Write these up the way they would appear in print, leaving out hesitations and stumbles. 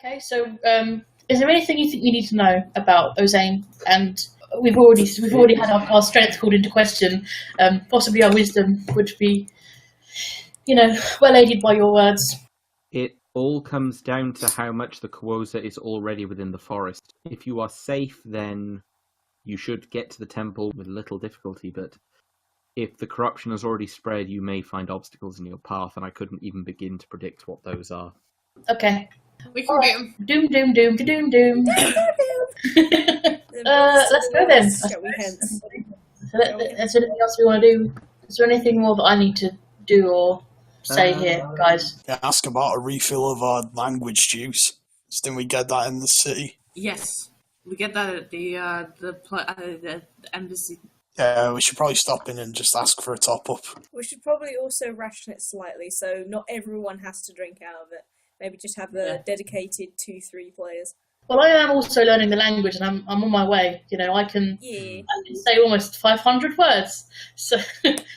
Okay, so is there anything you think we need to know about Ozain? And we've already had our strength called into question. Possibly our wisdom would be, well aided by your words. It all comes down to how much the Kuoza is already within the forest. If you are safe, then you should get to the temple with little difficulty, but if the corruption has already spread, you may find obstacles in your path, and I couldn't even begin to predict what those are. Okay. We can get him. Doom. Let's go then. Is there anything else we want to do? Is there anything more that I need to do or say here, guys? Yeah, ask about a refill of our language juice. Didn't we get that in the city? Yes, we get that at the embassy. Yeah, we should probably stop in and just ask for a top-up. We should probably also ration it slightly, so not everyone has to drink out of it. Maybe just have the dedicated 2-3 players. Well, I am also learning the language, and I'm on my way. I can say almost 500 words. So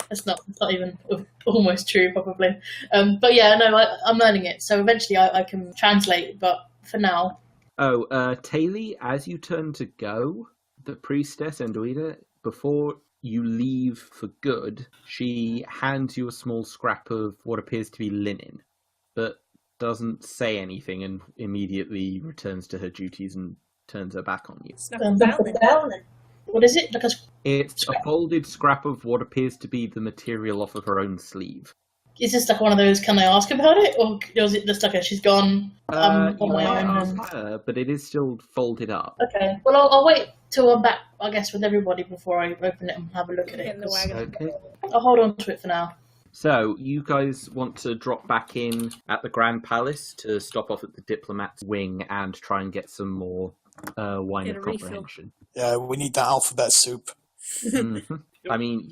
that's not even almost true, probably. But yeah, no, I'm learning it. So eventually I can translate, but for now. Oh, Taylor, as you turn to go, the priestess Enduida, before you leave for good, she hands you a small scrap of what appears to be linen, but doesn't say anything and immediately returns to her duties and turns her back on you. What is it? It's a folded scrap of what appears to be the material off of her own sleeve. Is this like one of those, can I ask about it? Or is it just like she's gone on my own? Ask her, but it is still folded up. Okay. Well, I'll wait till I'm back, I guess, with everybody before I open it and have a look at it. In the wagon. Okay. I'll hold on to it for now. So, you guys want to drop back in at the Grand Palace to stop off at the Diplomat's wing and try and get some more wine of comprehension. Yeah, we need that alphabet soup. Mm-hmm. I mean,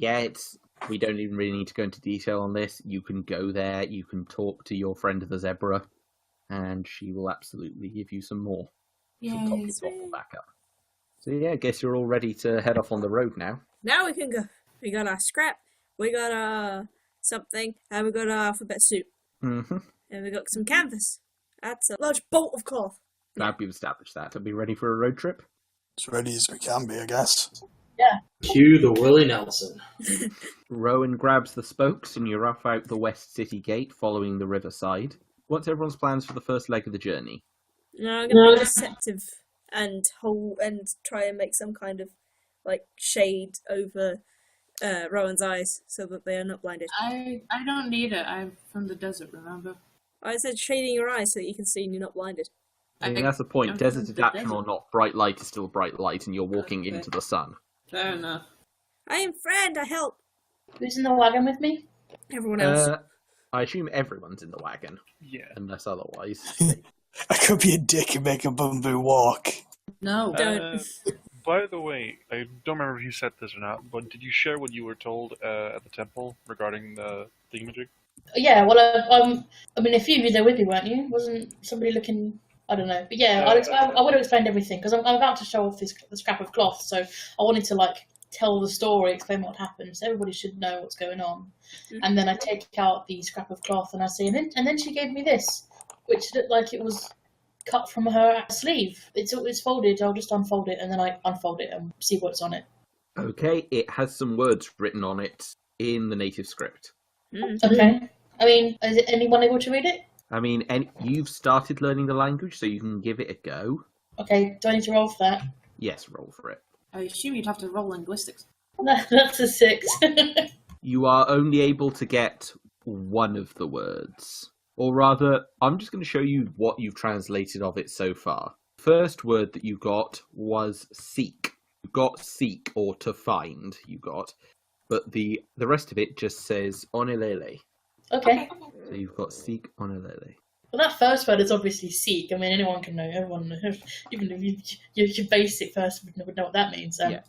we don't even really need to go into detail on this. You can go there, you can talk to your friend the zebra, and she will absolutely give you some more. She'll top your bottle back up. So yeah, I guess you're all ready to head off on the road now. Now we can go. We got our scrap, we got our something, and we got our alphabet soup. Mm-hmm. And we got some canvas. That's a large bolt of cloth. Glad we've established that. Are we ready for a road trip? As ready as we can be, I guess. Yeah. Cue the Willie Nelson. Rowan grabs the spokes and you're off out the West City Gate following the riverside. What's everyone's plans for the first leg of the journey? No, I'm going to be deceptive and try and make some kind of shade over Rowan's eyes so that they are not blinded. I don't need it. I'm from the desert, remember? I said shading your eyes so that you can see and you're not blinded. I mean, that's the point. Desert adaptation or not, bright light is still bright light and you're walking into the sun. Fair enough. I am friend, I help. Who's in the wagon with me? Everyone else. I assume everyone's in the wagon. Yeah. Unless otherwise. I could be a dick and make a bamboo walk. No. Don't. By the way, I don't remember if you said this or not, but did you share what you were told at the temple regarding the thingamajig? Yeah, well, I mean, a few of you there with me, weren't you? Wasn't somebody looking... I don't know. But yeah, I would have explained everything, because I'm about to show off the scrap of cloth, so I wanted to, tell the story, explain what happened, so everybody should know what's going on. Mm-hmm. And then I take out the scrap of cloth, and I say, and then she gave me this, which looked like it was cut from her sleeve. It's folded, I'll just unfold it, and then I unfold it and see what's on it. Okay, it has some words written on it in the native script. Mm-hmm. Okay. I mean, is anyone able to read it? I mean, you've started learning the language, so you can give it a go. Okay, do I need to roll for that? Yes, roll for it. I assume you'd have to roll linguistics. No, that's a 6. You are only able to get one of the words. Or rather, I'm just going to show you what you've translated of it so far. First word that you got was seek. You got seek, or to find, but the rest of it just says onelele. Okay. So you've got seek onelele. Well, that first word is obviously seek. I mean, anyone can know. Everyone knows. Even if your basic person would know what that means. Yeah.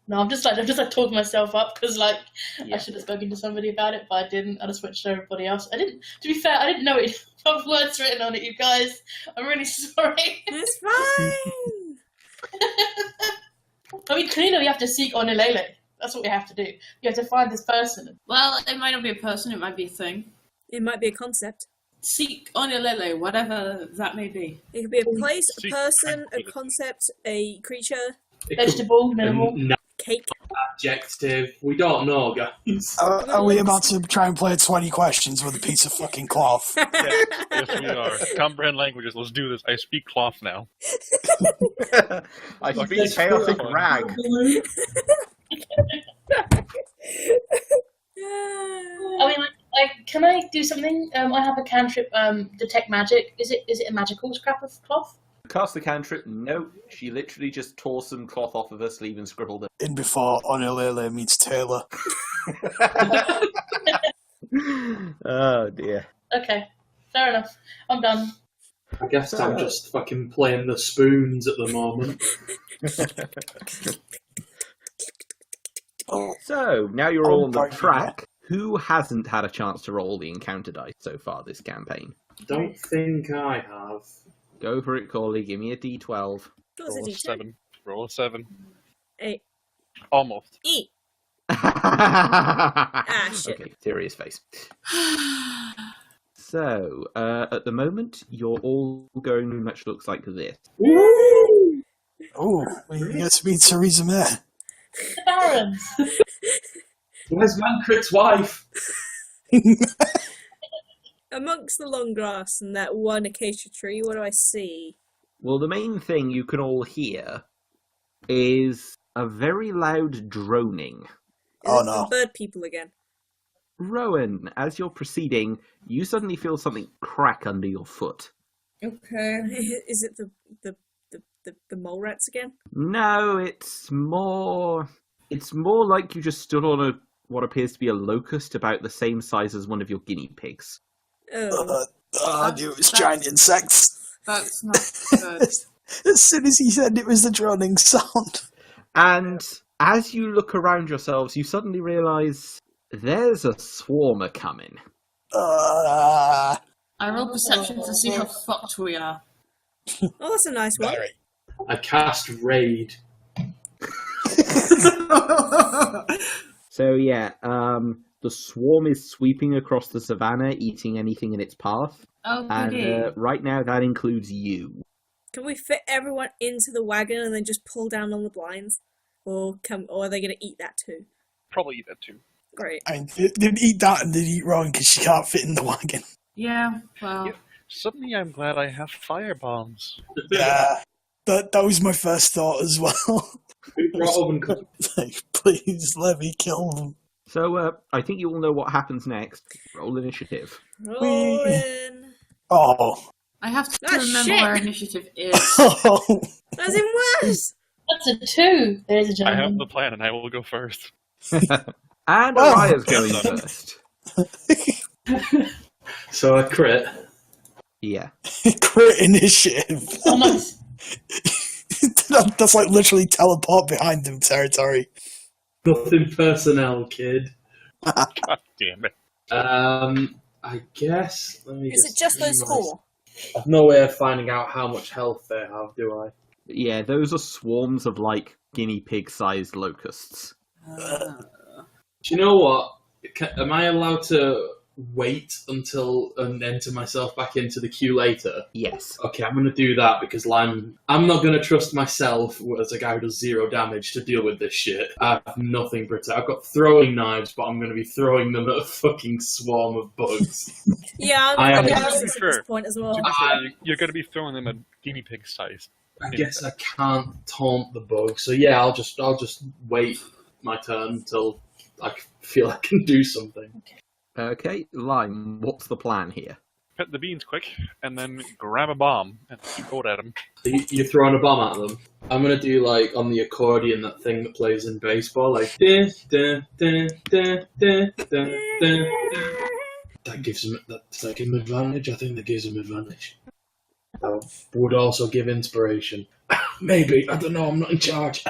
No, I'm just talking myself up because I should have spoken to somebody about it, but I didn't. I just went to everybody else. I didn't. To be fair, I didn't know it had words written on it. You guys, I'm really sorry. It's fine. I mean, clearly we have to seek onelele. That's what we have to do. You have to find this person. Well, it might not be a person, it might be a thing. It might be a concept. Seek Onilele, whatever that may be. It could be a place, a Seek person, a tranquility. concept, a creature, It could Vegetable, be minimal. an cake. adjective. We don't know, guys. Are we about to try and play 20 questions with a piece of fucking cloth? Yes, we are. Comprehend languages. Let's do this. I speak cloth now. I speak chaotic rag. I mean, can I do something? I have a cantrip, detect magic. Is it a magical scrap of cloth? Cast the cantrip. No, she literally just tore some cloth off of her sleeve and scribbled it. In before Onilele meets Taylor. Oh dear. Okay, fair enough. I'm done. I guess I'm just fucking playing the spoons at the moment. Oh, So now you're all on the pardon me. track. Who hasn't had a chance to roll the encounter dice so far this campaign? Don't think I have. Go for it, Cawley. Give me a d12. Roll Roll a a d10. 7. Roll a 7. 8. Almost. E. Shit. Okay, serious face. So, at the moment, you're all going pretty much looks like this. oh, we get to meet Theresa May. The Barons. Where's Mancrit's wife? Amongst the long grass and that one acacia tree, what do I see? Well, the main thing you can all hear is a very loud droning. Is Oh, it no. the bird people again? Rowan, as you're proceeding, you suddenly feel something crack under your foot. Okay. Is it the mole rats again? No, it's more like you just stood on what appears to be a locust about the same size as one of your guinea pigs. Oh. I knew it was giant insects. That's not good. As soon as he said it was the droning sound. And as you look around yourselves, you suddenly realise there's a swarmer coming. I roll perception to see how fucked we are. Oh, that's a nice one. Very. I cast Raid. So yeah, the swarm is sweeping across the savannah, eating anything in its path. Oh, And goody. right now that includes you. Can we fit everyone into the wagon and then just pull down on the blinds? Or are they going to eat that too? Probably eat that too. Great. I mean, they'd eat that and they'd eat Rowan because she can't fit in the wagon. Yeah, well, Yeah. Suddenly I'm glad I have fire bombs. Yeah. That was my first thought as well. Who brought oven cook? Like, please let me kill them. So I think you all know what happens next. Roll initiative. Rolling. Oh. I have to Ah, remember shit. where initiative is. Oh. That's even worse! That's a 2, ladies and I have gentlemen. the plan and I will go first. And Well. Araya's going first. So I crit. Yeah. Crit initiative. Oh, nice. That's like literally teleport behind them territory. Nothing personnel, kid. God damn it. I guess. Let me Is it just those four? I've no way of finding out how much health they have, do I? Yeah, those are swarms of like guinea pig-sized locusts. Do you know what? Am I allowed to wait until and enter myself back into the queue later? Yes. Okay, I'm going to do that because I'm not going to trust myself as a guy who does 0 damage to deal with this shit. I have nothing protect. I've got throwing knives, but I'm going to be throwing them at a fucking swarm of bugs. Yeah, I I'm am- going to this at this point as well. To be fair, you're going to be throwing them at guinea pig size. I guess I can't taunt the bug, so yeah, I'll just wait my turn until I feel I can do something. Okay, Lime, what's the plan here? Pet the beans quick, and then grab a bomb and throw it at him. You're throwing a bomb at them. I'm gonna do like on the accordion that thing that plays in baseball, like da, da, da, da, da, da, da. That gives him advantage. I think that gives him advantage. That would also give inspiration. Maybe, I don't know. I'm not in charge.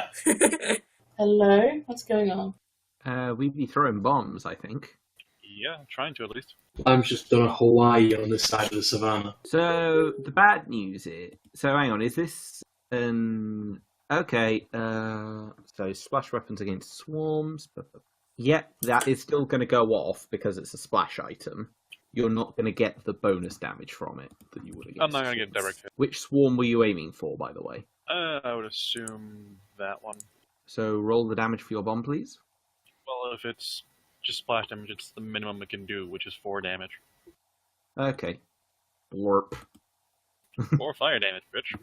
Hello? What's going on? We'd be throwing bombs, I think. Yeah, trying to at least. I'm just done a Hawaii on this side of the savannah. So the bad news is, so hang on, is this okay? So splash weapons against swarms. Yep, that is still going to go off because it's a splash item. you're not going to get the bonus damage from it that you would have. I'm not going to get direct hit. Which swarm were you aiming for, by the way? I would assume that one. So roll the damage for your bomb, please. Well, if it's just splash damage, it's the minimum it can do, which is 4 damage. Okay. Blurp. 4 fire damage, bitch.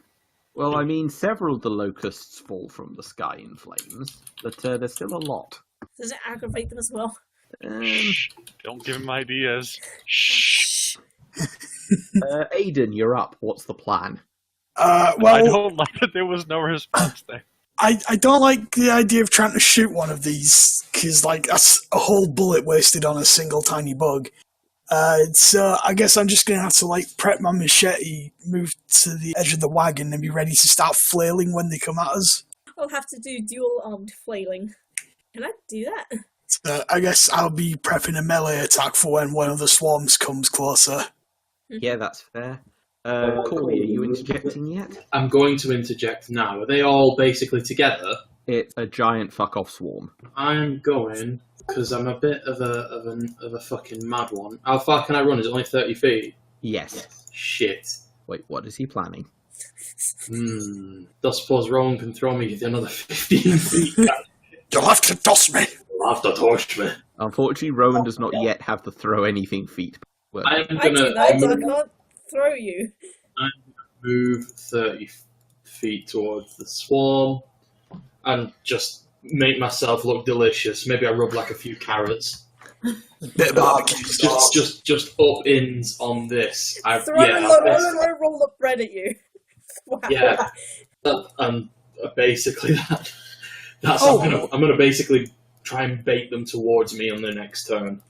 Well, I mean, several of the locusts fall from the sky in flames, but there's still a lot. Does it aggravate them as well? Shh. Don't give him ideas. Shh. Aiden, you're up. What's the plan? Well, I don't like that there was no response there. I don't like the idea of trying to shoot one of these, because, like, that's a whole bullet wasted on a single tiny bug. So I guess I'm just going to have to, like, prep my machete, move to the edge of the wagon, and be ready to start flailing when they come at us. I'll have to do dual-armed flailing. Can I do that? So I guess I'll be prepping a melee attack for when one of the swarms comes closer. Yeah, that's fair. Cawley, are you interjecting yet? I'm going to interject now. Are they all basically together? It's a giant fuck-off swarm. I'm going, because I'm a bit of a fucking mad one. How far can I run? Is it only 30 feet? Yes. Shit. Wait, what is he planning? Don't suppose Rowan can throw me another 15 feet. You'll have to toss me! You'll have to torch me. Unfortunately, Rowan does not yet have the throw anything feat. I do that, but I can't throw you. I'm going to move 30 feet towards the swarm and just make myself look delicious. Maybe I rub like a few carrots. Bit of barbecue. Just up ins on this. Throw a roll of bread at you. Wow. Yeah. And basically that. I'm gonna basically try and bait them towards me on the next turn.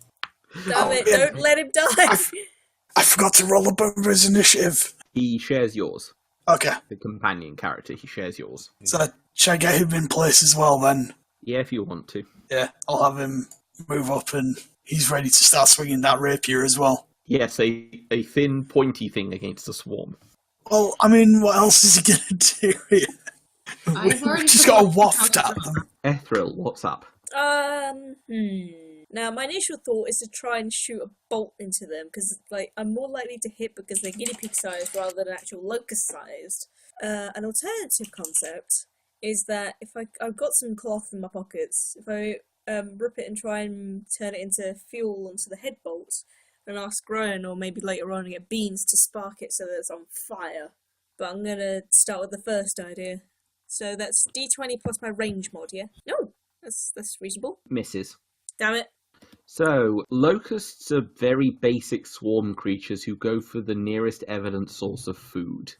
Damn it! Don't let him die. I forgot to roll up over his initiative. He shares yours. Okay. The companion character, he shares yours. So should I get him in place as well then? Yeah, if you want to. Yeah, I'll have him move up and he's ready to start swinging that rapier as well. Yes, a thin, pointy thing against a swarm. Well, I mean, what else is he going to do here? We've just got to waft at them. Ethril, what's up? Now, my initial thought is to try and shoot a bolt into them, because like I'm more likely to hit because they're guinea-pig-sized rather than actual locust-sized. An alternative concept is that if I've got some cloth in my pockets, if I rip it and try and turn it into fuel onto the head bolts, and ask Rowan, or maybe later on get Beans to spark it so that it's on fire. But I'm going to start with the first idea. So that's D20 plus my range mod, yeah? No, that's reasonable. Misses. Damn it. So, locusts are very basic swarm creatures who go for the nearest evident source of food.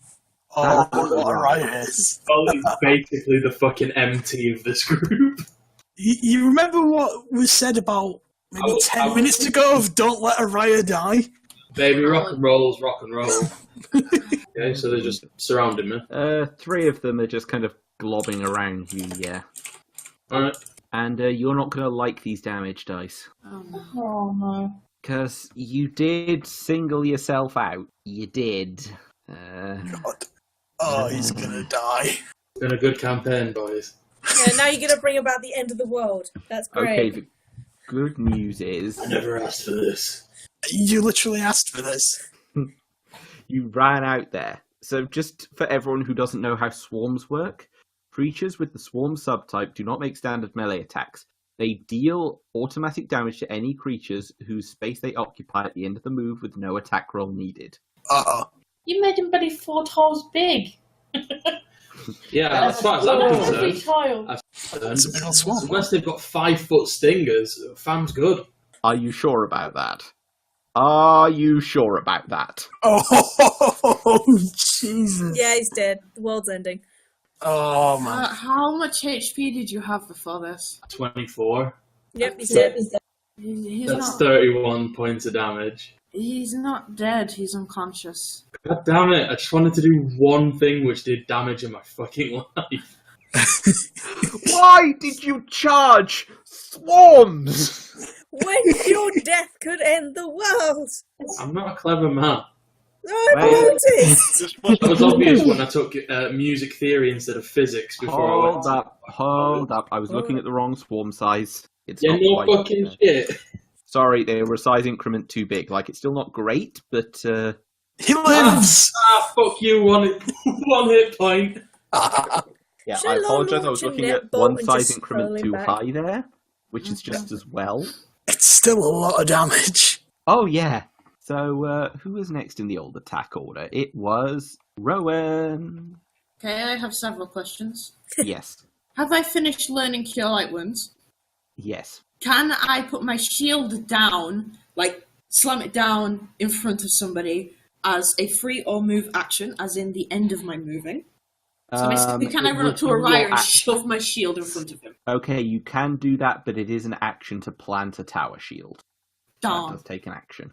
Oh, what Araya is. Ollie's basically the fucking MT of this group. You remember what was said about maybe 10 minutes ago of don't let Araya die? Baby, rock and roll's rock and roll. Okay, so they're just surrounding me. 3 of them are just kind of globbing around you, yeah. Alright. And you're not going to like these damage dice. Oh no. Because you did single yourself out. You did. God. Oh, he's gonna die. It's been a good campaign, boys. Yeah, now you're going to bring about the end of the world. That's great. Okay, the good news is... I never asked for this. You literally asked for this. You ran out there. So just for everyone who doesn't know how swarms work, creatures with the swarm subtype do not make standard melee attacks. They deal automatic damage to any creatures whose space they occupy at the end of the move with no attack roll needed. Uh-oh. You made him bloody 4 times big. Yeah, as far as I'm Every concerned, child. It's a big old swarm. unless they've got 5-foot stingers, fam's good. Are you sure about that? Are you sure about that? Oh, Jesus. Yeah, he's dead. The world's ending. Oh, man. How much HP did you have before this? 24. Yep, he's dead. He's That's not. 31 points of damage. He's not dead. He's unconscious. God damn it, I just wanted to do one thing which did damage in my fucking life. Why did you charge swarms? When your death could end the world. I'm not a clever man. I Right. noticed. That was obvious when I took music theory instead of physics before I went Hold up. I was looking at the wrong swarm size. It's Yeah, not no quite fucking there. shit. Sorry, they were a size increment too big. Like, it's still not great, but... He lives! Fuck you, one hit point. Yeah, Shall I I apologise. I launch was a looking net at bolt one and size just increment hurl him too back? high there, which is just as well. It's still a lot of damage. Oh, yeah. So, who was next in the old attack order? It was Rowan. Okay, I have several questions. Yes. Have I finished learning Cure Light Wounds? Yes. Can I put my shield down, like slam it down in front of somebody as a free or move action, as in the end of my moving? So basically, can I run up to Araya and shove my shield in front of him? Okay, you can do that, but it is an action to plant a tower shield. That Darn. does take an action.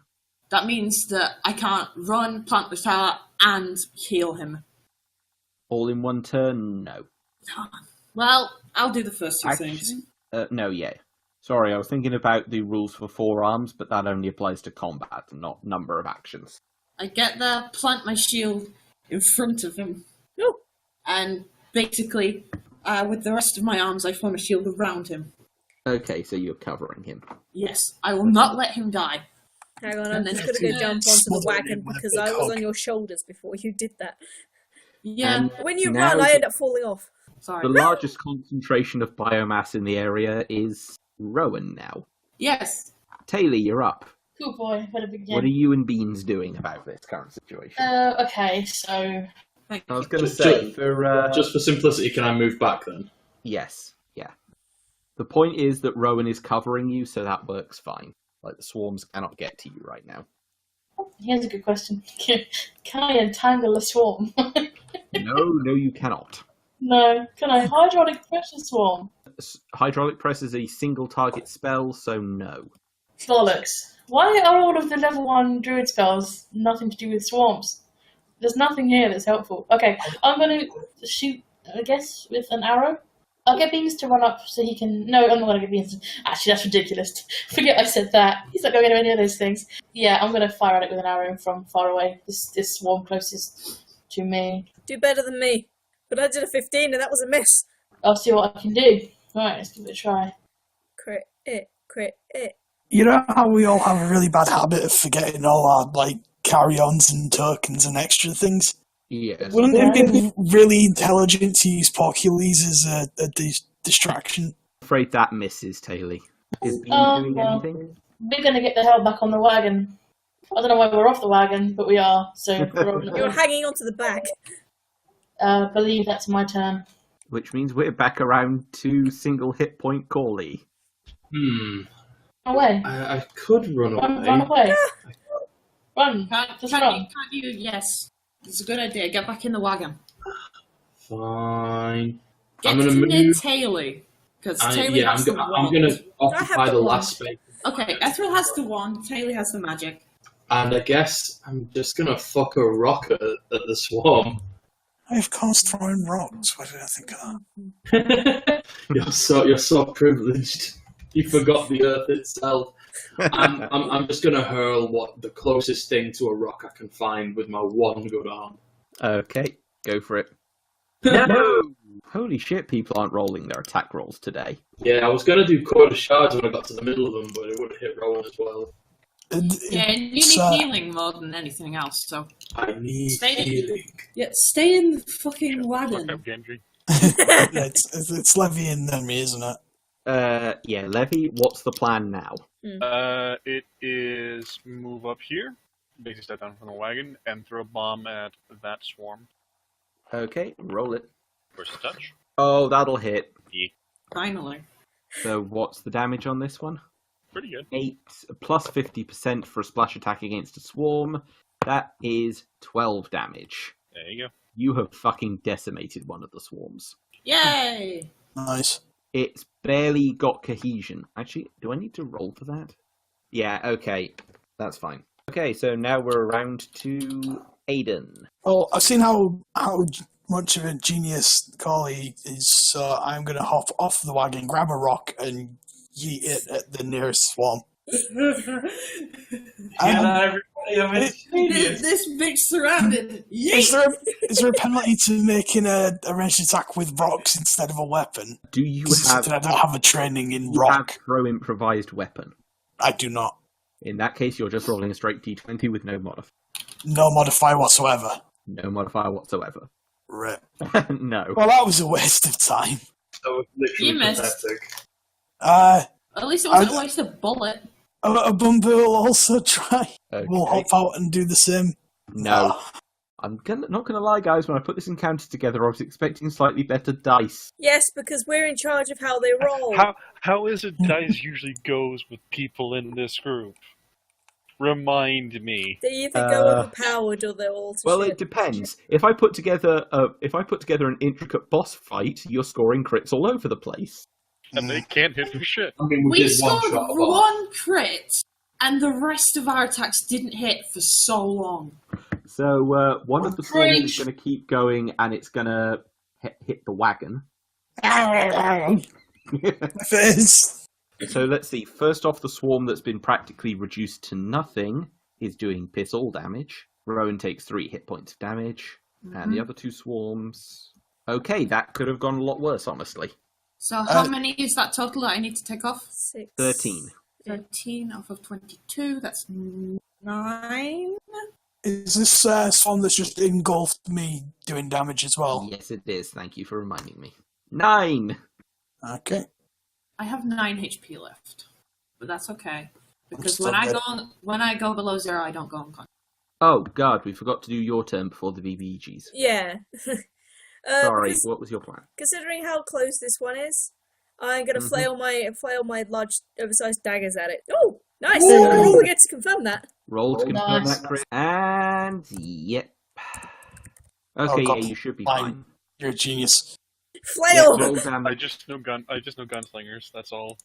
That means that I can't run, plant the tower, and heal him. All in one turn? No. Darn. Well, I'll do the first two Actually, things. no, yeah. Sorry, I was thinking about the rules for forearms, but that only applies to combat, not number of actions. I get there, plant my shield in front of him, No. and basically, with the rest of my arms, I form a shield around him. Okay, so you're covering him. Yes, I will not let him die. Hang on, I'm And then just going to go jump onto the smother him wagon with a because big I was hug. on your shoulders before you did that. Yeah, And When you now run, I end up falling off. sorry. the largest concentration of biomass in the area is Rowan now. Yes. Taylor, you're up. Cool boy, better begin. What are you and Beans doing about this current situation? Okay, so Thank I was you. going to Just- say, for... Just for simplicity, can I move back then? Yes, yeah. The point is that Rowan is covering you, so that works fine. Like, the swarms cannot get to you right now. here's a good question: Can I entangle a swarm? No, you cannot. No. Can I hydraulic press a swarm? Hydraulic press is a single target spell, so no. Bollocks. Why are all of the level 1 druid spells nothing to do with swarms? There's nothing here that's helpful. Okay, I'm going to shoot, I guess, with an arrow. I'll get Beans to run up so he can... No, I'm not going to get Beans. Actually, that's ridiculous. Forget I said that. He's not going to do any of those things. Yeah, I'm going to fire at it with an arrow from far away. This swarm closest to me. Do better than me. But I did a 15 and that was a miss. I'll see what I can do. Right, let's give it a try. Crit it, crit it. You know how we all have a really bad habit of forgetting all our, like, carry-ons and tokens and extra things? Yes. Wouldn't it have been really intelligent to use Porcules as a distraction? I'm afraid that misses, Taylor. Is Bean doing well. anything? We're going to get the hell back on the wagon. I don't know why we're off the wagon, but we are, so You're hanging onto the back. believe that's my turn. Which means we're back around to single hit point Cawley. Away. I could run away. Run away. Run. Can't Just you, run. can't you? Yes. It's a good idea. Get back in the wagon. Fine. Get I'm gonna to near move. Taylor. Because I'm Taylor has the gonna wand. occupy the last space. Okay, Ethel has the wand. Taylor has the magic. And I guess I'm just gonna fuck a rock at the swarm. I have course throwing rocks. Why did I think of that? You're so privileged. You forgot the earth itself. I'm just gonna hurl what the closest thing to a rock I can find with my one good arm. Okay, go for it. No! Holy shit, people aren't rolling their attack rolls today. Yeah, I was gonna do quarter shards when I got to the middle of them, but it would have hit Rowan as well. Yeah, and you need healing more than anything else, so... I need Stay in. healing. Yeah, stay in the fucking Fuck wagon. up, Genji. It's levying them, isn't it? Yeah, Levy, what's the plan now? It is move up here, basically step down from the wagon, and throw a bomb at that swarm. Okay, roll it. Versus touch. Oh, that'll hit. Finally. So what's the damage on this one? Pretty good. 8 plus 50% for a splash attack against a swarm. That is 12 damage. There you go. You have fucking decimated one of the swarms. Yay! Nice. It's barely got cohesion. Actually, do I need to roll for that? Yeah, okay. That's fine. Okay, so now we're around to Aiden. Well, I've seen how much of a genius Cawley is, so I'm going to hop off the wagon, grab a rock, and yeet it at the nearest swarm. This bitch surrounded. Is there a penalty to making a ranged attack with rocks instead of a weapon? Do you Because have, I don't have a training in you rock. have throw improvised weapon? I do not. In that case, you're just rolling a straight d20 with no modifier. No modifier whatsoever. No modifier whatsoever. Right. No. Well, that was a waste of time. That was literally You missed. pathetic. At least it wasn't a waste of bullet. A bumper will also try. Okay. We'll hop out and do the same. No. I'm not going to lie, guys. When I put this encounter together, I was expecting slightly better dice. Yes, because we're in charge of how they roll. How is it dice usually goes with people in this group? Remind me. They either go overpowered or they're all. Well, it depends. If I put together an intricate boss fight, you're scoring crits all over the place. And they can't hit for shit. I mean, We did one scored shot of one crit, and the rest of our attacks didn't hit for so long. So one of the swarms is going to keep going, and it's going to hit the wagon. Face. So let's see. First off, the swarm that's been practically reduced to nothing is doing piss all damage. Rowan takes 3 hit points of damage, and the other 2 swarms. Okay, that could have gone a lot worse, honestly. So how many is that total that I need to take off? 6. 13. 13 off of 22, that's 9. Is this swarm that's just engulfed me doing damage as well? Yes, it is. Thank you for reminding me. 9! Okay. I have 9 HP left, but that's okay. Because still when I go below 0, I don't go unconscious. Oh, God, we forgot to do your turn before the BBGs. Yeah. Sorry, what was your plan? Considering how close this one is, I'm gonna flail my large, oversized daggers at it. Oh, nice! Ooh. We get to confirm that. Roll to confirm nice. that crit. And yep. Okay, God, yeah, you should be fine. fine. You're a genius. Flail! Roll I damage. just know gunslingers. That's all.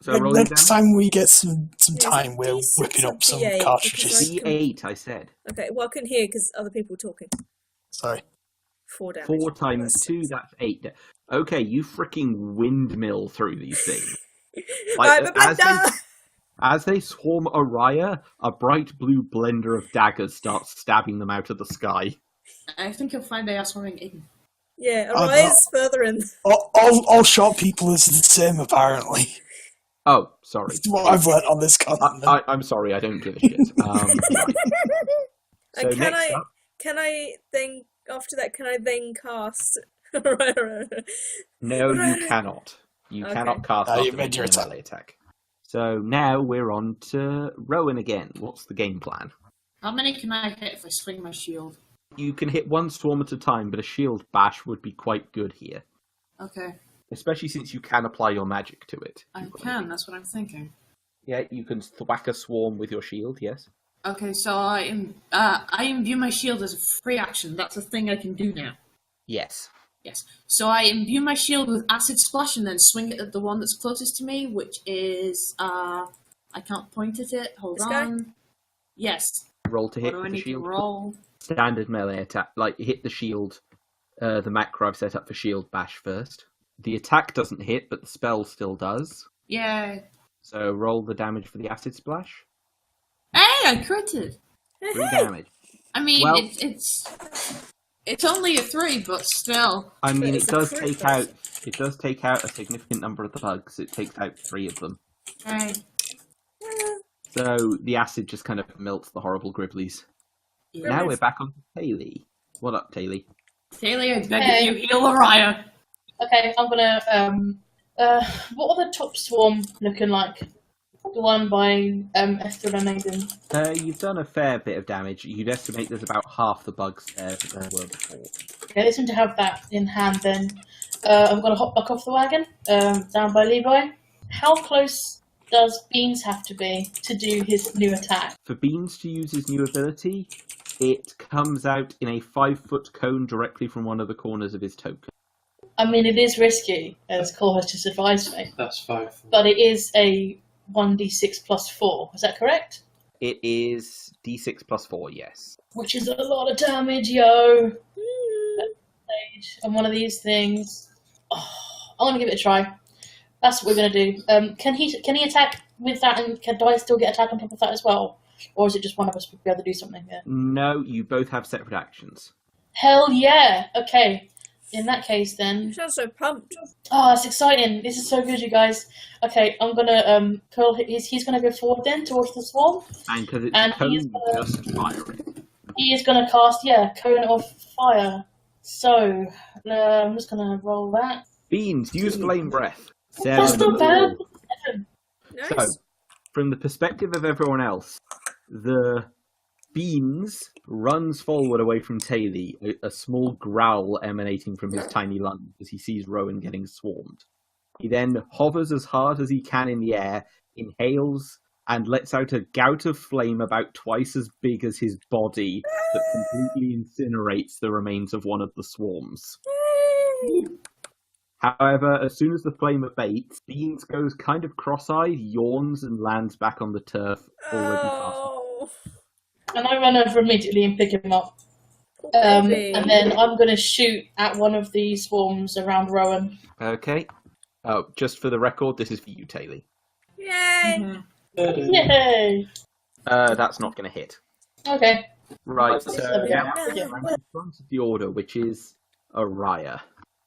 So roll your Next damage. time we get some Is time, it we're D6 whipping or up some D8? cartridges. Because D8, I said. Okay, well I couldn't hear because other people were talking. Sorry. 4 damage. 4 times That's 2, that's 8. Okay, you freaking windmill through these things. I'm a bender! As they swarm Araya, a bright blue blender of daggers starts stabbing them out of the sky. I think you'll find they are swarming in. Yeah, Oh, Araya's further in. All short people is the same, apparently. Oh, sorry. That's what I've learnt on this continent. I'm sorry, I don't give a shit. Right. So And next up, can I then, after that, can I then cast? no, you cannot. You Okay. cannot cast You after made your making a melee attack. So now we're on to Rowan again. What's the game plan? How many can I hit if I swing my shield? You can hit one swarm at a time, but a shield bash would be quite good here. Okay, Especially since you can apply your magic to it. I can, that's what I'm thinking. Yeah, you can thwack a swarm with your shield, yes. Okay, so I imbue my shield as a free action. That's a thing I can do now. Yes. Yes. So I imbue my shield with acid splash and then swing it at the one that's closest to me, which is I can't point at it. Hold This on. guy? Yes. Roll to What hit do I with the need to shield. roll? Standard melee attack, like hit the shield, the macro I've set up for shield bash first. The attack doesn't hit, but the spell still does. Yay. So roll the damage for the acid splash. Hey, I critted. 3 damage. I mean, Well- it's only a 3, but still. I mean, It's it a does crit take out a significant number of the bugs. It takes out 3 of them. Hey. So the acid just kind of melts the horrible gribblies. Yeah. Now we're back on to Taylor. What up, Taylor? Taylor, I beg Hey. of you, heal Araya. Okay, I'm gonna. What are the top swarm looking like? The one by Esther and Nathan. You've done a fair bit of damage. You'd estimate there's about half the bugs there that there were before. Okay, listen to have that in hand then. I'm gonna hop back off the wagon, down by Levi. How close does Beans have to be to do his new attack? For Beans to use his new ability, it comes out in a 5-foot cone directly from one of the corners of his token. I mean, it is risky, as Cole has just advised me, That's 5. but it is a 1d6 plus 4. Is that correct? It is d6 plus 4, yes. Which is a lot of damage, yo. On one of these things. Oh, I want to give it a try. That's what we're going to do. Can he attack with that, and do I still get attack on top of that as well? Or is it just one of us would be able to do something here? No, you both have separate actions. Hell yeah! Okay. in that case, then. You sound so pumped. Oh, it's exciting! This is so good, you guys. Okay, I'm gonna Pearl. He's gonna go forward then towards the swarm, And because it's and cone, he's gonna, just fire it. he is gonna cast cone of fire. So I'm just gonna roll that. Beans, use flame breath. That's not bad. Nice. So, from the perspective of everyone else, the Beans runs forward away from Taylor, a small growl emanating from his tiny lungs as he sees Rowan getting swarmed. He then hovers as hard as he can in the air, inhales, and lets out a gout of flame about twice as big as his body that completely incinerates the remains of one of the swarms. However, as soon as the flame abates, Beans goes kind of cross-eyed, yawns, and lands back on the turf, already Oh, And I run over immediately and pick him up. poor And baby. then I'm going to shoot at one of the swarms around Rowan. Okay. Oh, just for the record, this is for you, Taylor. Yay! Yay! That's not going to hit. Okay. Right, There so we go. now we're in front of the order, which is Araya.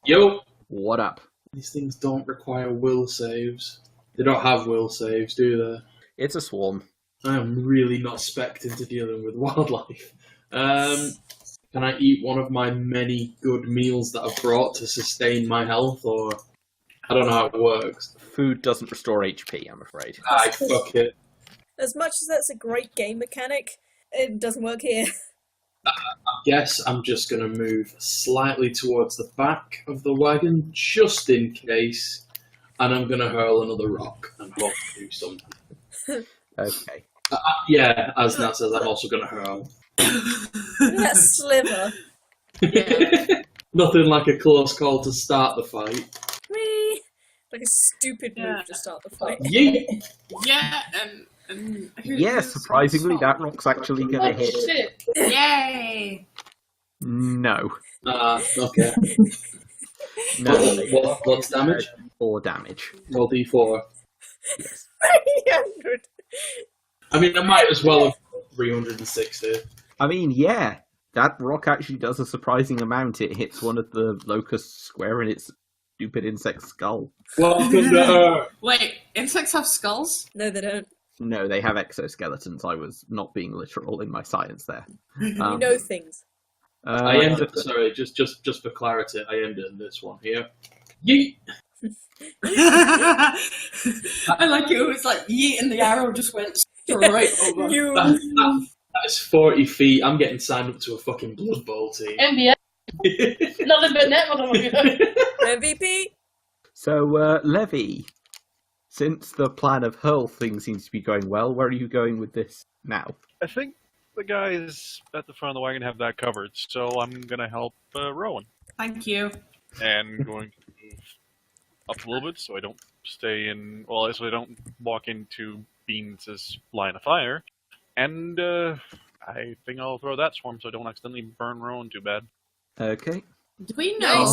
Yo! What up? These things don't require will saves. They don't have will saves, do they? It's a swarm. I am really not specced into dealing with wildlife. Can I eat one of my many good meals that I've brought to sustain my health, or I don't know how it works. Food doesn't restore HP, I'm afraid. I fuck it. As much as that's a great game mechanic, it doesn't work here. I guess I'm just going to move slightly towards the back of the wagon, just in case, and I'm going to hurl another rock and hope to do something. Okay. Yeah, as Nat says, I'm also going to hurl. That sliver. Nothing like a close call to start the fight. Whee! Like a stupid move to start the fight. Yeet! Yeah, Yes, surprisingly, that rock's actually going Oh, to hit. shit. Yay! No. Okay. No. What's damage? 4 damage. Roll D4. 300! I mean, I might as well have 360. I mean, yeah, that rock actually does a surprising amount. It hits one of the locusts square in its stupid insect skull. Welcome to Earth! Wait, insects have skulls? No, they don't. No, they have exoskeletons. I was not being literal in my science there. You know things. I end it. Sorry, just for clarity, I end it in this one here. Yeet! I like it. It was like yeet, and the arrow just went straight over. You. That is 40 feet. I'm getting signed up to a fucking Blood Bowl team. NBA. Nothing but net, motherfucker. MVP? So, Levy, since the plan of hurl thing seems to be going well, where are you going with this now? I think the guys at the front of the wagon have that covered, so I'm going to help Rowan. Thank you. And going to move up a little bit so I don't stay in... Well, so I don't walk into Beans' line of fire. And I think I'll throw that swarm so I don't accidentally burn Rowan too bad. Okay. Do we know?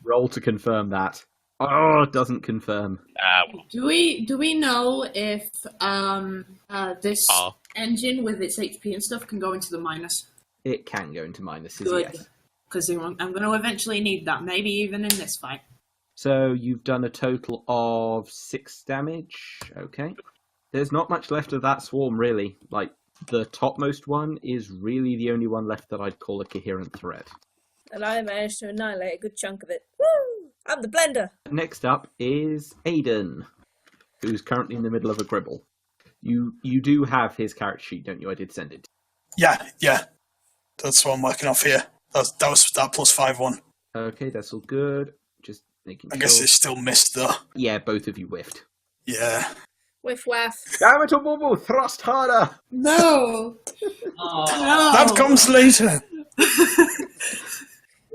Roll to confirm that. Oh, it doesn't confirm. Well. Do we know if this Ah. engine with its HP and stuff can go into the minus? It can go into minuses, Good. yes. Because I'm going to eventually need that, maybe even in this fight. So you've done a total of 6 damage. Okay. There's not much left of that swarm, really. Like, the topmost one is really the only one left that I'd call a coherent threat. And I managed to annihilate a good chunk of it. Woo! I'm the blender! Next up is Aiden, who's currently in the middle of a gribble. You do have his character sheet, don't you? I did send it. Yeah. That's what I'm working off here. That was that +5 one. Okay, that's all good. Just making I sure. guess it still missed though. Yeah, both of you whiffed. Yeah. Whiff waff. Damn it, Obobo, thrust harder! No! Oh, No! That comes later. give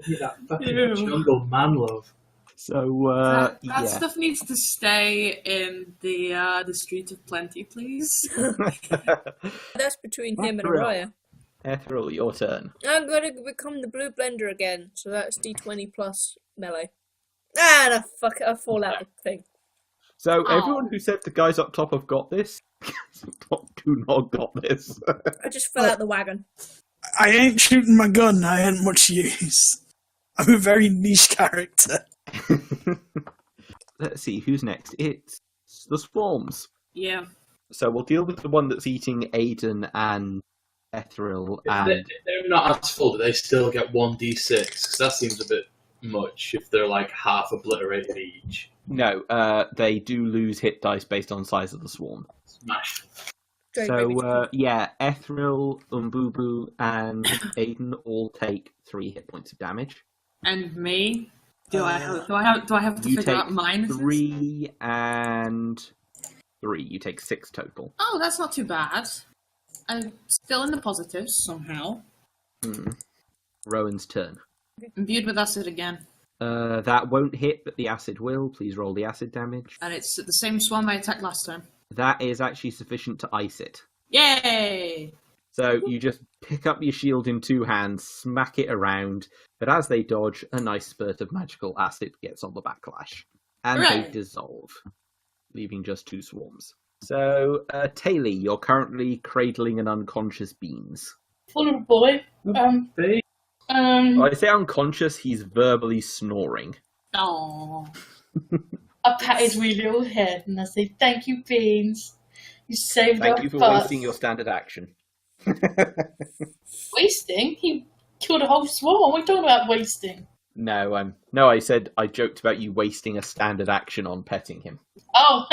me that fucking Ew. jungle man love. So, That yeah. stuff needs to stay in the Street of Plenty, please. That's between him and Ethereal. Araya. Ethereal, your turn. I'm gonna become the blue blender again, so that's D20 plus melee. And a fallout thing. So, Oh. everyone who said the guys up top have got this, do not got this. I just fell out the wagon. I ain't shooting my gun. I ain't much use. I'm a very niche character. Let's see, who's next? It's the swarms. Yeah. So we'll deal with the one that's eating Aiden and Ethril. If they're not as full, do they still get 1d6? Because that seems a bit much if they're like half obliterated each. No, they do lose hit dice based on size of the swarm. Smash. So, Ethril, Umbubu, and Aiden all take 3 hit points of damage. And me? Do I have to You figure take out mine? 3 and 3. You take 6 total. Oh, that's not too bad. I'm still in the positives somehow. Rowan's turn. Imbued with acid again. That won't hit, but the acid will. Please roll the acid damage. And it's the same swarm I attacked last time. That is actually sufficient to ice it. Yay! So you just pick up your shield in 2 hands, smack it around, but as they dodge, a nice spurt of magical acid gets on the backlash. And Hooray! they dissolve, leaving just 2 swarms. So, Taylor, you're currently cradling an unconscious Beans. Poor little boy. I say unconscious, he's verbally snoring. Oh. I pat his wee little head and I say, "Thank you, Beans. You saved Thank our you for butt." wasting your standard action. Wasting? He killed a whole swarm. What are we talking about wasting? No, I said I joked about you wasting a standard action on petting him. Oh,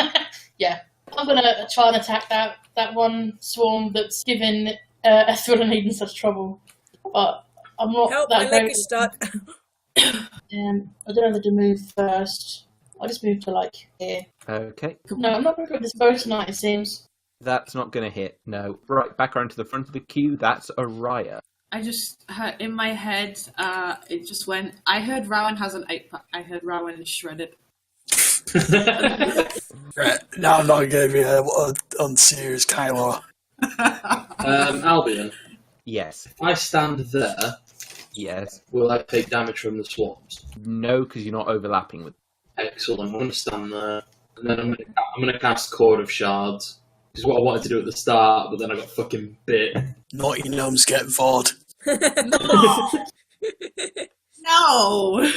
yeah. I'm gonna try and attack that one swarm that's given Ethril and Eden such trouble. But I'm not Help, that my great. leg is stuck. I don't know whether to move first. I'll just move to, like, here. Okay. No, I'm not very good at this bow tonight, it seems. That's not going to hit, no. Right, back around to the front of the queue, that's Araya. I just, in my head, it just went, I heard Rowan has an 8-pack. I heard Rowan is shredded. Right, now I'm not going to be unserious, Kylo. Albion, Yes. if I stand there, Yes. will I take damage from the swarms? No, because you're not overlapping with... Excellent, I'm going to stand there, and then I'm going to cast Cord of Shards. Which is what I wanted to do at the start, but then I got fucking bit. Naughty gnomes get vawed. No!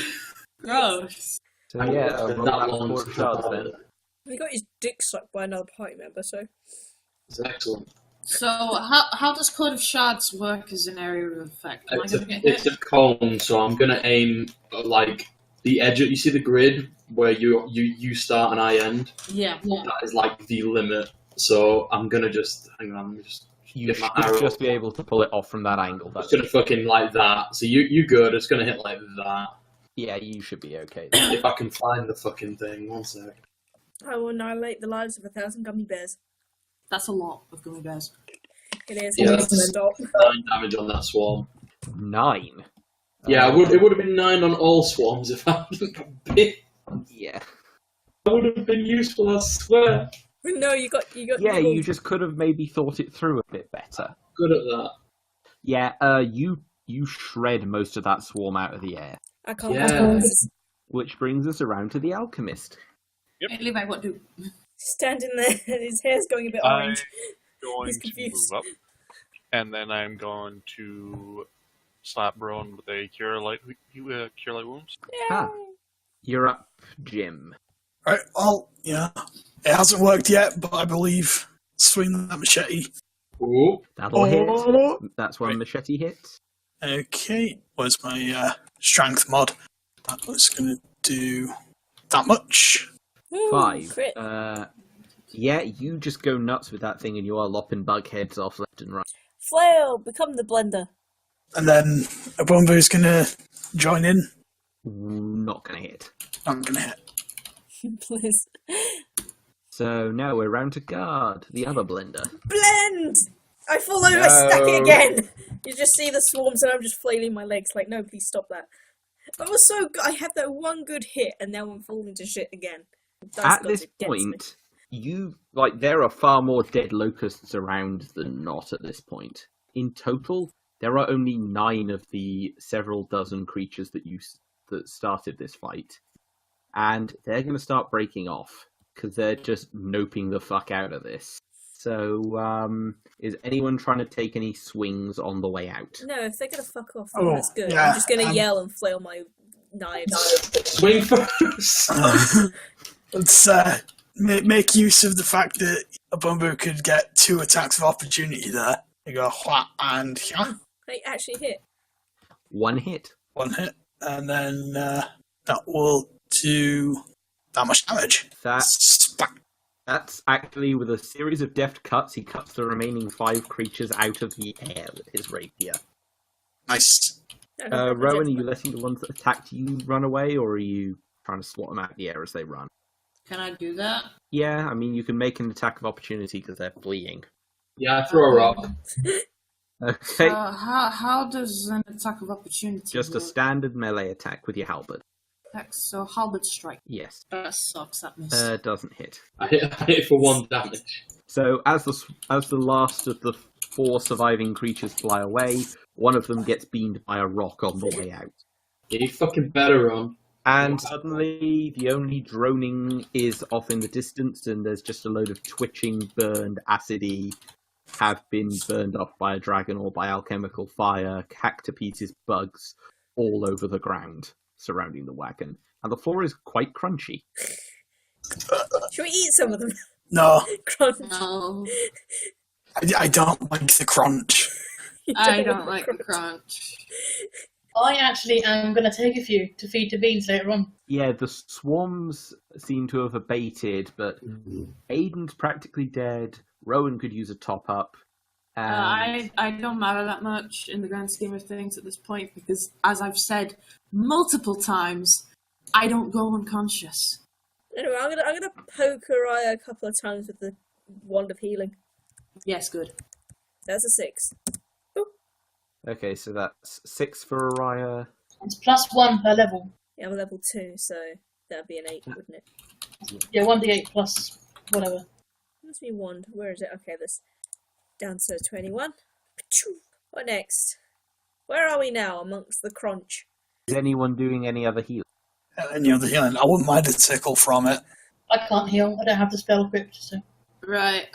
Gross. So yeah, That roll that one's Cord of Shards then. He got his dick sucked by another party member, so. It's excellent. So, how does Code of Shards work as an area of effect? Am I It's going to get hit? a cone, so I'm going to aim at, like, the edge. You see the grid where you start and I end? Yeah. That is, like, the limit. So I'm going to just... Hang on, let me just... You get should my arrow. just be able to pull it off from that angle. I'm That's... just going to fucking like that. So you good. It's going to hit like that. Yeah, you should be okay. If I can find the fucking thing. One sec. I will annihilate the lives of 1,000 gummy bears. That's a lot of gummy bears. It is. Yeah, I need to stop. 9 damage on that swarm. 9. Yeah, it would have been 9 on all swarms if I hadn't got bit. Yeah. That would have been useful, I swear. No, you got. Yeah, you just could have maybe thought it through a bit better. Good at that. Yeah, you shred most of that swarm out of the air. I can't. Yeah. Which brings us around to the alchemist. Yep. Hey, Levi, what do? Standing there, and his hair's going a bit orange. Going He's to confused. move up, and then I'm going to slap Rowan with a cure light wounds. Ah, you're up, Jim. Right, well, yeah. It hasn't worked yet, but I believe swing that machete. Ooh. That'll hit. That's one machete hits. Okay, where's my strength mod? That was going to do that much. Ooh, 5. crit. Yeah, you just go nuts with that thing and you are lopping bug heads off left and right. Flail, become the blender. And then Abumbo's going to join in. Not going to hit. I'm going to hit. Please. So now we're round to guard, the other blender. Blend! I fall over, I stack it again! You just see the swarms and I'm just flailing my legs like, no, please stop that. I was so good. I had that one good hit and now I'm falling to shit again. At this point, there are far more dead locusts around than not at this point. In total, there are only 9 of the several dozen creatures that started this fight. And they're going to start breaking off, because they're just noping the fuck out of this. So, is anyone trying to take any swings on the way out? No, if they're gonna fuck off, Oh, that's good. yeah, I'm just gonna yell and flail my knives. Swing first. Let's make use of the fact that a Bumbo could get 2 attacks of opportunity there. You go wha and hya. I actually hit. 1 hit. 1 hit. And then that will do that much damage. Splack. That's actually with a series of deft cuts. He cuts the remaining 5 creatures out of the air with his rapier. Nice. Rowan, are you letting the ones that attacked you run away, or are you trying to swat them out of the air as they run? Can I do that? Yeah, I mean, you can make an attack of opportunity because they're fleeing. Yeah, throw a rock. Okay. How does an attack of opportunity Just a work? standard melee attack with your halberd. So halberd strike. Yes. That sucks, that missed. Doesn't hit. I hit for 1 damage. So as the last of the 4 surviving creatures fly away, one of them gets beamed by a rock on the way out. Yeah, you fucking better run. And suddenly, the only droning is off in the distance, and there's just a load of twitching, burned, acidy, have been burned off by a dragon or by alchemical fire, hacked to pieces bugs all over the ground surrounding the wagon. And the floor is quite crunchy. Should we eat some of them? No, Crunch. No, I don't like the crunch. I don't like the crunch. I actually am going to take a few to feed to beans later on. Yeah, the swarms seem to have abated, but Aiden's practically dead. Rowan could use a top-up. And I don't matter that much in the grand scheme of things at this point because, as I've said multiple times, I don't go unconscious. Anyway, I'm gonna poke Araya a couple of times with the wand of healing. Yes, good. That's a 6. Okay, so that's 6 for Araya. It's +1 per level. Yeah, I'm a level 2, so that'd be an 8, wouldn't it? Yeah, 1d8 plus whatever. Must be wand. Where is it? Okay, this down to 21. What next? Where are we now amongst the crunch? Is anyone doing any other healing? Any other healing? I wouldn't mind a tickle from it. I can't heal. I don't have the spell equipped, so. Right,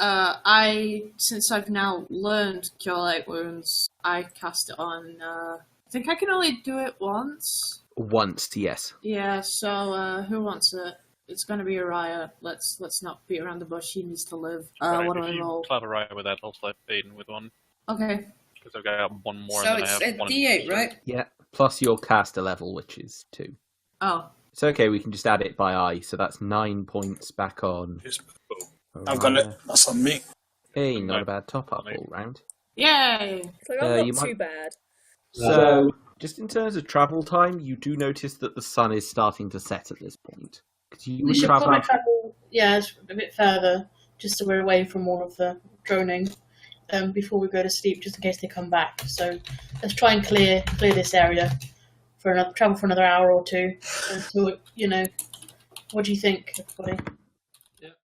since I've now learned Cure Light Wounds, I cast it on, I think I can only do it once. Once, yes. Yeah, so, who wants it? It's gonna be Araya. Let's not beat around the bush, he needs to live. Right, What do if I you roll? clap Araya with that, I'll slap Aiden with one. Okay. Because I've got 1 more So than it's I have a 1. D8, right? Yeah, plus your caster level, which is 2. Oh. It's okay, we can just add it by eye, so that's 9 points back on. I've got it. That's on me. Hey, not a bad top-up all round. Yay! It's like, I'm you not too might- bad. So, just in terms of travel time, you do notice that the sun is starting to set at this point. 'Cause you We would should travel probably travel, it's a bit further, just so we're away from all of the droning before we go to sleep, just in case they come back. So let's try and clear this area for travel for another hour or two until, what do you think, everybody?